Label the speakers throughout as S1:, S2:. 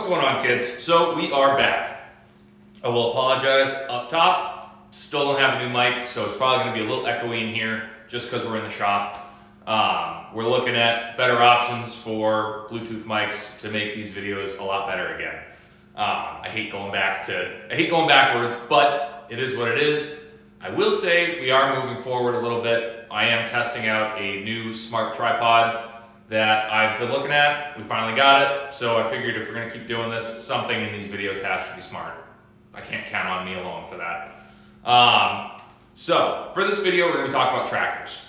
S1: going on, kids? So we are back. I will apologize up top. Still don't have a new mic, so it's probably going to be a little echoey in here just because we're in the shop. We're looking at better options for Bluetooth mics to make these videos a lot better again. I hate going backwards, but it is what it is. I will say we are moving forward a little bit. I am testing out a new smart tripod that I've been looking at. We finally got it, so I figured if we're gonna keep doing this, something in these videos has to be smart. I can't count on me alone for that. So for this video, we're gonna be talking about tractors.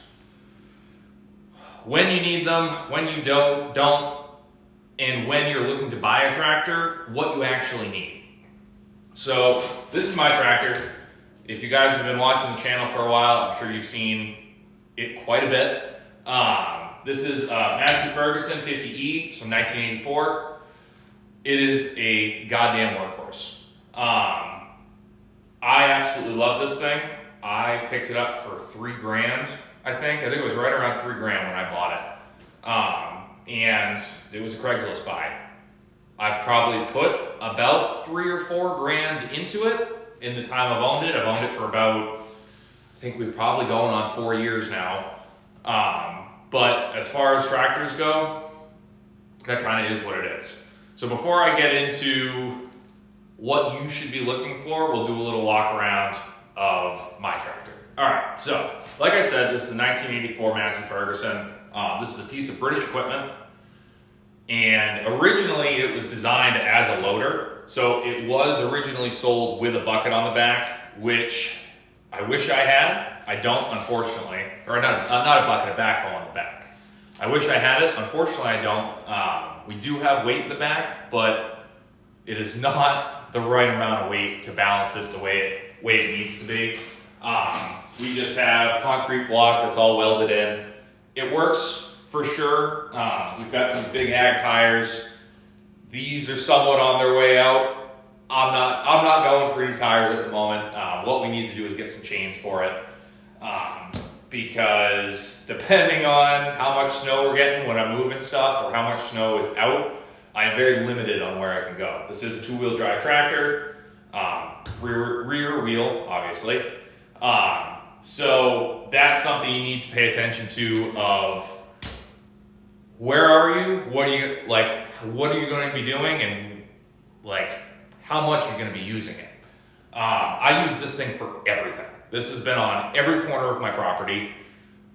S1: When you need them, when you don't, and when you're looking to buy a tractor, what you actually need. So this is my tractor. If you guys have been watching the channel for a while, I'm sure you've seen it quite a bit. This is Massey Ferguson 50E, it's from 1984. It is a goddamn workhorse. I absolutely love this thing. I picked it up for $3,000, I think. I think it was right around $3,000 when I bought it. And it was a Craigslist buy. I've probably put about $3,000 or $4,000 into it in the time I've owned it. I've owned it for about, I think we've probably going on 4 years now. But as far as tractors go, that kind of is what it is. So before I get into what you should be looking for, we'll do a little walk around of my tractor. All right, so like I said, this is a 1984 Massey Ferguson. This is a piece of British equipment. And originally it was designed as a loader. So it was originally sold with a bucket on the back, which I wish I had. I don't, unfortunately. Or not a bucket, a backhoe on the back. I wish I had it. Unfortunately, I don't. We do have weight in the back, but it is not the right amount of weight to balance it the way it needs to be. We just have a concrete block that's all welded in. It works for sure. We've got these big ag tires. These are somewhat on their way out. I'm not going for any tires at the moment. What we need to do is get some chains for it. Because depending on how much snow we're getting when I'm moving stuff or how much snow is out, I am very limited on where I can go. This is a two-wheel drive tractor, rear wheel, obviously. So that's something you need to pay attention to of where are you, what are you going to be doing, and like how much you're going to be using it. I use this thing for everything. This has been on every corner of my property,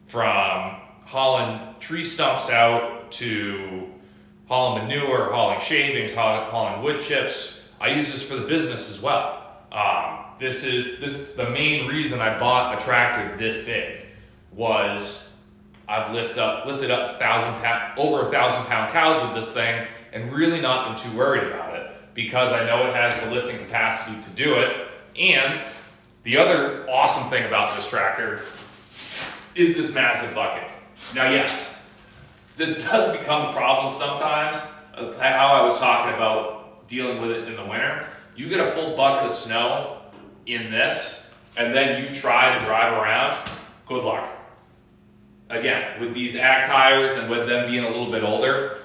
S1: from hauling tree stumps out to hauling manure, hauling shavings, hauling wood chips. I use this for the business as well. This is the main reason I bought a tractor this big was I've lifted up over 1,000 pound cows with this thing and really not been too worried about it because I know it has the lifting capacity to do it. And the other awesome thing about this tractor is this massive bucket. Now, yes, this does become a problem sometimes. How I was talking about dealing with it in the winter. You get a full bucket of snow in this, and then you try to drive around, good luck. Again, with these ag tires and with them being a little bit older,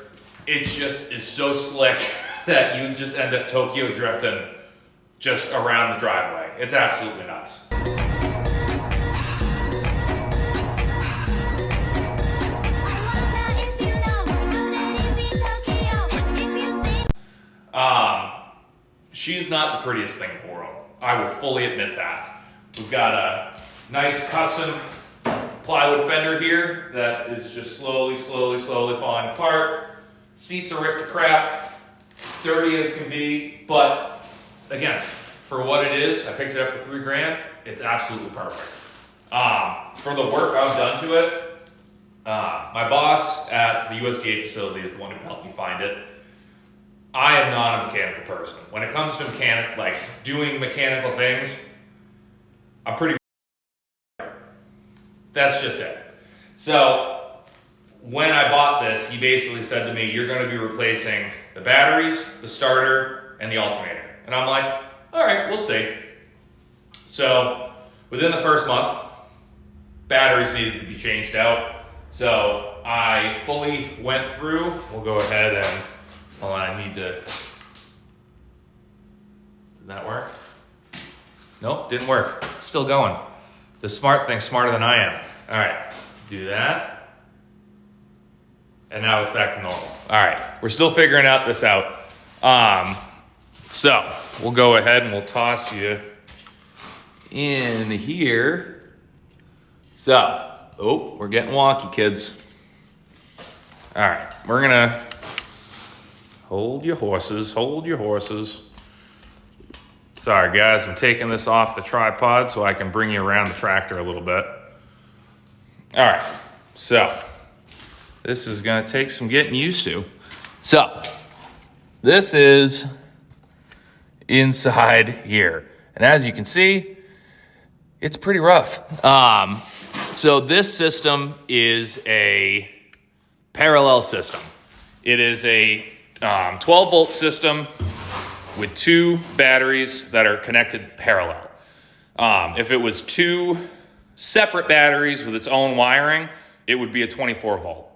S1: it just is so slick that you just end up Tokyo drifting just around the driveway. It's absolutely nuts. She's not the prettiest thing in the world. I will fully admit that. We've got a nice custom plywood fender here that is just slowly falling apart. Seats are ripped to crap, dirty as can be, but again, for what it is, I picked it up for $3,000. It's absolutely perfect. For the work I've done to it, my boss at the USDA facility is the one who helped me find it. I am not a mechanical person. When it comes to doing mechanical things, I'm pretty. That's just it. So when I bought this, he basically said to me, "You're going to be replacing the batteries, the starter, and the alternator." And I'm like, "All right, we'll see." So within the first month, batteries needed to be changed out. So I fully went through. We'll go ahead and, hold on, I need to Did that work? Nope, didn't work. It's still going. The smart thing's smarter than I am. All right, do that. And now it's back to normal. All right, we're still figuring this out. So we'll go ahead and we'll toss you in here. So, oh, we're getting wonky, kids. All right, we're gonna hold your horses, hold your horses. Sorry guys, I'm taking this off the tripod so I can bring you around the tractor a little bit. All right, so this is gonna take some getting used to. So this is inside here. And as you can see, it's pretty rough. So this system is a parallel system. It is a 12 volt system with 2 batteries that are connected parallel. If it was 2 separate batteries with its own wiring, it would be a 24 volt.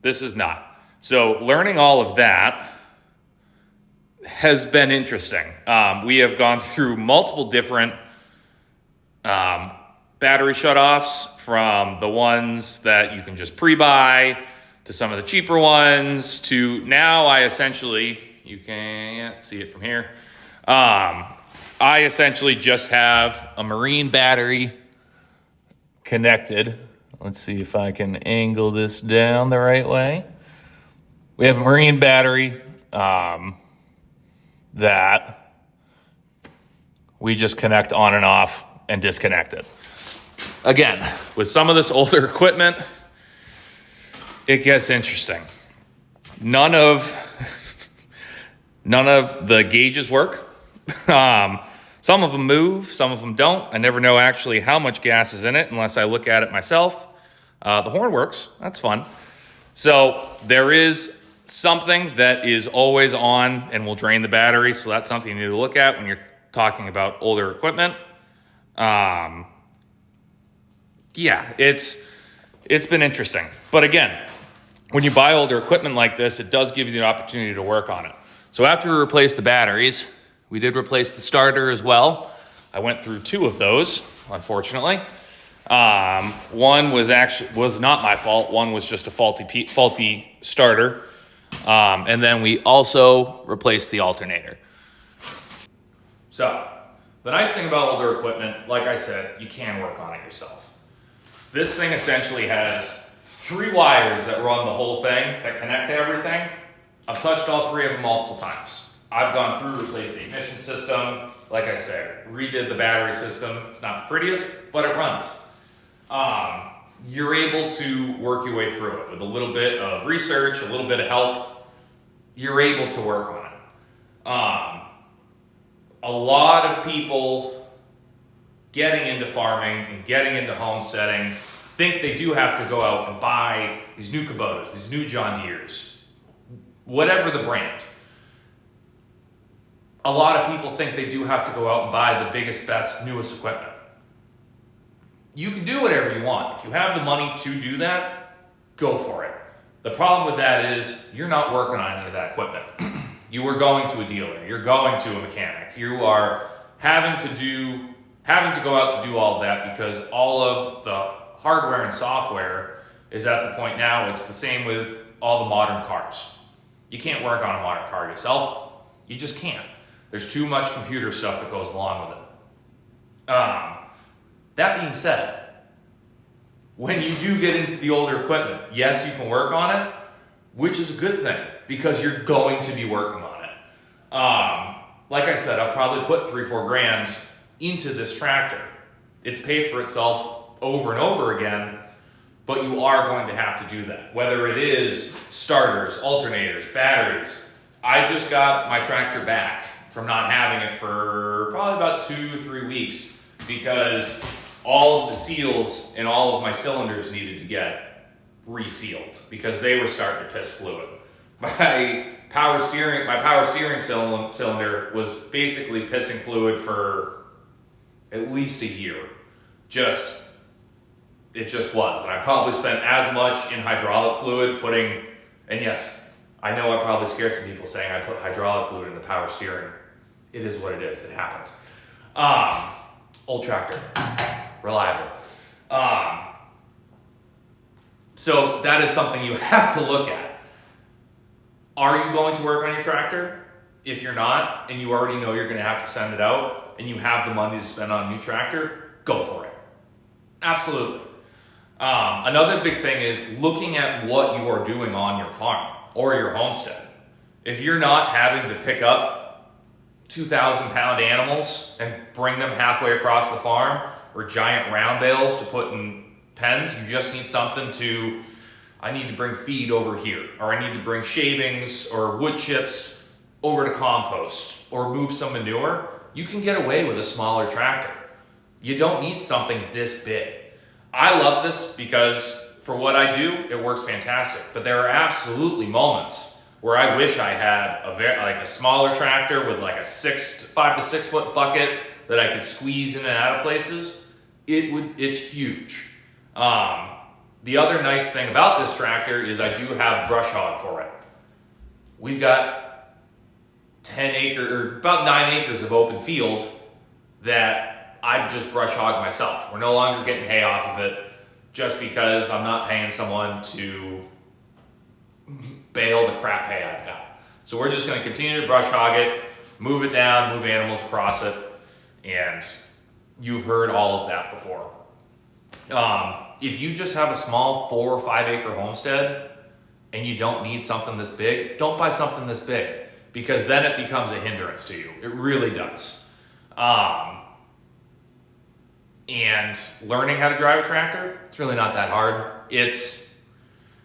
S1: This is not. So learning all of that has been interesting. We have gone through multiple different battery shutoffs, from the ones that you can just pre-buy to some of the cheaper ones to now I essentially, you can't see it from here. I essentially just have a marine battery connected. Let's see if I can angle this down the right way. We have a marine battery that we just connect on and off and disconnect it. Again, with some of this older equipment, it gets interesting. None of the gauges work. Some of them move, some of them don't. I never know actually how much gas is in it unless I look at it myself. The horn works, that's fun. So there is something that is always on and will drain the battery, so that's something you need to look at when you're talking about older equipment. Yeah, it's been interesting. But again, when you buy older equipment like this, it does give you the opportunity to work on it. So after we replaced the batteries, we did replace the starter as well. I went through 2 of those, unfortunately. One was not my fault. One was just a faulty starter. And then we also replaced the alternator. So the nice thing about older equipment, like I said, you can work on it yourself. This thing essentially has 3 wires that run the whole thing, that connect to everything. I've touched all 3 of them multiple times. I've gone through, replaced the ignition system, like I said, redid the battery system. It's not the prettiest, but it runs. You're able to work your way through it with a little bit of research, a little bit of help. You're able to work on it. A lot of people getting into farming and getting into homesteading think they do have to go out and buy these new Kubotas, these new John Deeres, whatever the brand. A lot of people think they do have to go out and buy the biggest, best, newest equipment. You can do whatever you want. If you have the money to do that, go for it. The problem with that is you're not working on any of that equipment. You are going to a dealer. You're going to a mechanic. You are having to go out to do all of that because all of the hardware and software is at the point now, it's the same with all the modern cars. You can't work on a modern car yourself. You just can't. There's too much computer stuff that goes along with it. That being said, when you do get into the older equipment, yes, you can work on it, which is a good thing because you're going to be working on it. Like I said, I've probably put $3-4 grand into this tractor. It's paid for itself over and over again, but you are going to have to do that. Whether it is starters, alternators, batteries. I just got my tractor back from not having it for probably about 2-3 weeks because all of the seals in all of my cylinders needed to get resealed because they were starting to piss fluid. My power steering cylinder was basically pissing fluid for at least a year. It just was. And I probably spent as much in hydraulic fluid and yes, I know I probably scared some people saying I put hydraulic fluid in the power steering. it is what it is. It happens. Old tractor, reliable. So that is something you have to look at. Are you going to work on your tractor? If you're not, and you already know you're going to have to send it out, and you have the money to spend on a new tractor, go for it. Absolutely. Another big thing is looking at what you are doing on your farm or your homestead. If you're not having to pick up 2,000-pound animals and bring them halfway across the farm, or giant round bales to put in pens, you just need something to, I need to bring feed over here, or I need to bring shavings or wood chips over to compost, or move some manure, you can get away with a smaller tractor. You don't need something this big. I love this because for what I do, it works fantastic. But there are absolutely moments where I wish I had a smaller tractor with like a 5 to 6 foot bucket that I could squeeze in and out of places. It's huge. The other nice thing about this tractor is I do have brush hog for it. We've got 9 acres of open field that I just brush hog myself. We're no longer getting hay off of it just because I'm not paying someone to bale the crap hay I've got. So we're just going to continue to brush hog it, move it down, move animals across it, and you've heard all of that before. If you just have a small 4 or 5 acre homestead and you don't need something this big, don't buy something this big, because then it becomes a hindrance to you. It really does. And learning how to drive a tractor, it's really not that hard. You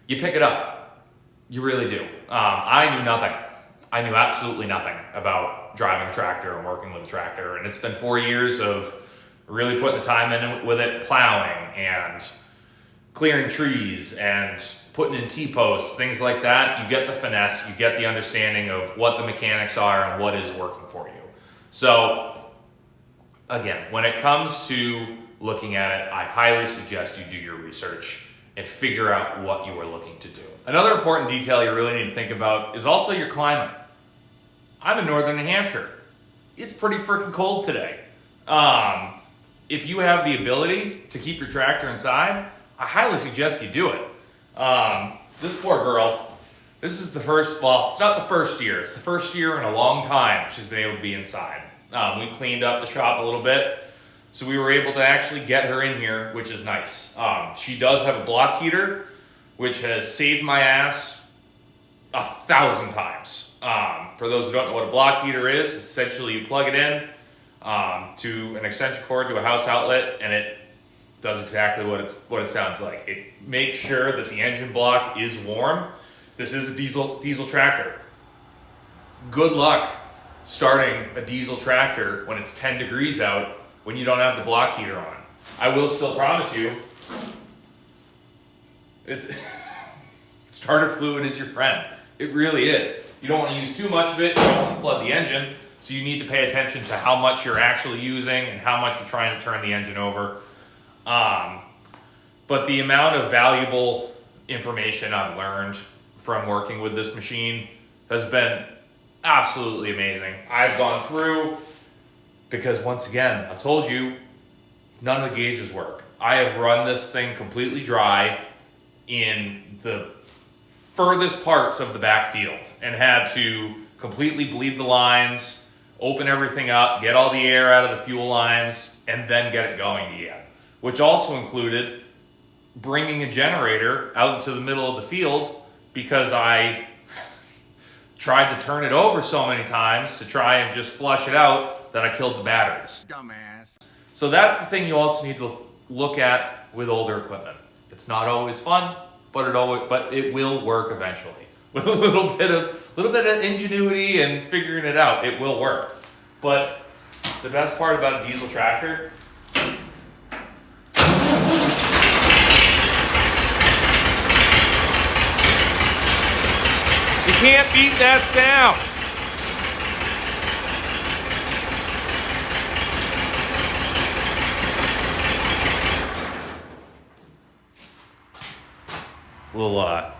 S1: pick it up. You really do. I knew nothing. I knew absolutely nothing about driving a tractor and working with a tractor. And it's been 4 years of really putting the time in with it, plowing and clearing trees and putting in T-posts, things like that. You get the finesse, you get the understanding of what the mechanics are and what is working for you. So again, when it comes to looking at it, I highly suggest you do your research and figure out what you are looking to do. Another important detail you really need to think about is also your climate. I'm in northern New Hampshire. It's pretty freaking cold today. If you have the ability to keep your tractor inside, I highly suggest you do it. This poor girl, this is the first, well, it's not the first year. It's the first year in a long time she's been able to be inside. We cleaned up the shop a little bit, so we were able to actually get her in here, which is nice. She does have a block heater, which has saved my ass 1,000 times. For those who don't know what a block heater is, essentially you plug it in to an extension cord to a house outlet, and it does exactly what it sounds like. It makes sure that the engine block is warm. This is a diesel tractor. Good luck starting a diesel tractor when it's 10 degrees out when you don't have the block heater on. I will still promise you, starter fluid is your friend. It really is. You don't want to use too much of it. You don't want to flood the engine. So you need to pay attention to how much you're actually using and how much you're trying to turn the engine over. But the amount of valuable information I've learned from working with this machine has been absolutely amazing. I've gone through, because once again, I've told you, none of the gauges work. I have run this thing completely dry in the furthest parts of the backfield and had to completely bleed the lines, open everything up, get all the air out of the fuel lines, and then get it going again. Which also included bringing a generator out into the middle of the field because I tried to turn it over so many times to try and just flush it out that I killed the batteries.
S2: Dumbass.
S1: So that's the thing you also need to look at with older equipment. It's not always fun, but it will work eventually. With a little bit of ingenuity and figuring it out, it will work. But the best part about a diesel tractor, you can't beat that sound. A little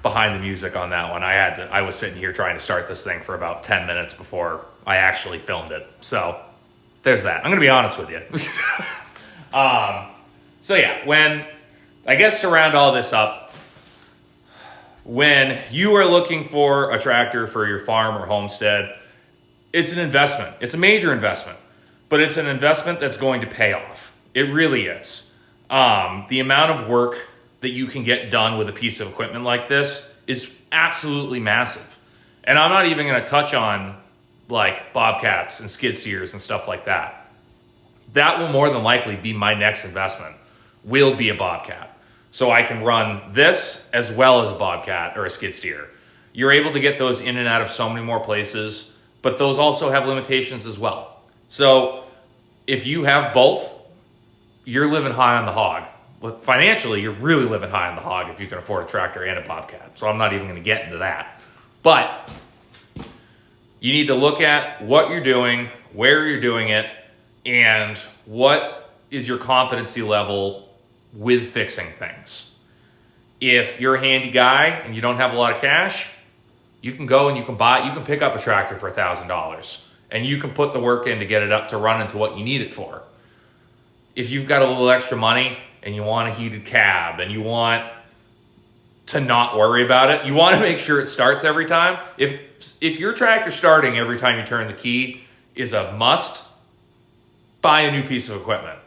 S1: behind the music on that one. I was sitting here trying to start this thing for about 10 minutes before I actually filmed it. So there's that. I'm going to be honest with you. So yeah, when, I guess to round all this up, when you are looking for a tractor for your farm or homestead, it's an investment. It's a major investment, but it's an investment that's going to pay off. It really is. The amount of work that you can get done with a piece of equipment like this is absolutely massive. And I'm not even going to touch on like bobcats and skid steers and stuff like that. That will more than likely be my next investment, will be a bobcat. So I can run this as well as a bobcat or a skid steer. You're able to get those in and out of so many more places, but those also have limitations as well. So if you have both, you're living high on the hog. But financially, you're really living high on the hog if you can afford a tractor and a bobcat. So I'm not even going to get into that. But you need to look at what you're doing, where you're doing it, and what is your competency level with fixing things. If you're a handy guy and you don't have a lot of cash, you can go and you can pick up a tractor for $1,000 and you can put the work in to get it up to run into what you need it for. If you've got a little extra money and you want a heated cab and you want to not worry about it, you want to make sure it starts every time. If your tractor starting every time you turn the key is a must, buy a new piece of equipment.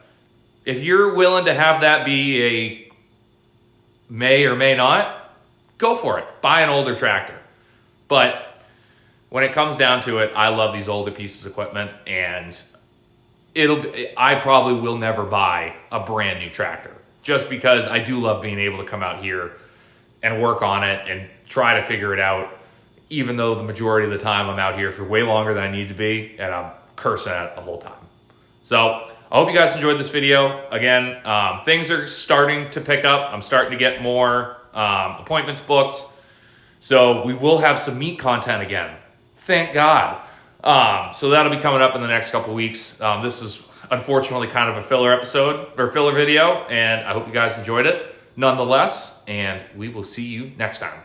S1: If you're willing to have that be a may or may not, go for it. Buy an older tractor. But when it comes down to it, I love these older pieces of equipment, and I probably will never buy a brand new tractor just because I do love being able to come out here and work on it and try to figure it out, even though the majority of the time I'm out here for way longer than I need to be and I'm cursing at it the whole time. So I hope you guys enjoyed this video. Again, things are starting to pick up. I'm starting to get more appointments booked. So we will have some meat content again. Thank God. So that'll be coming up in the next couple weeks. This is unfortunately kind of a filler episode or filler video, and I hope you guys enjoyed it nonetheless, and we will see you next time.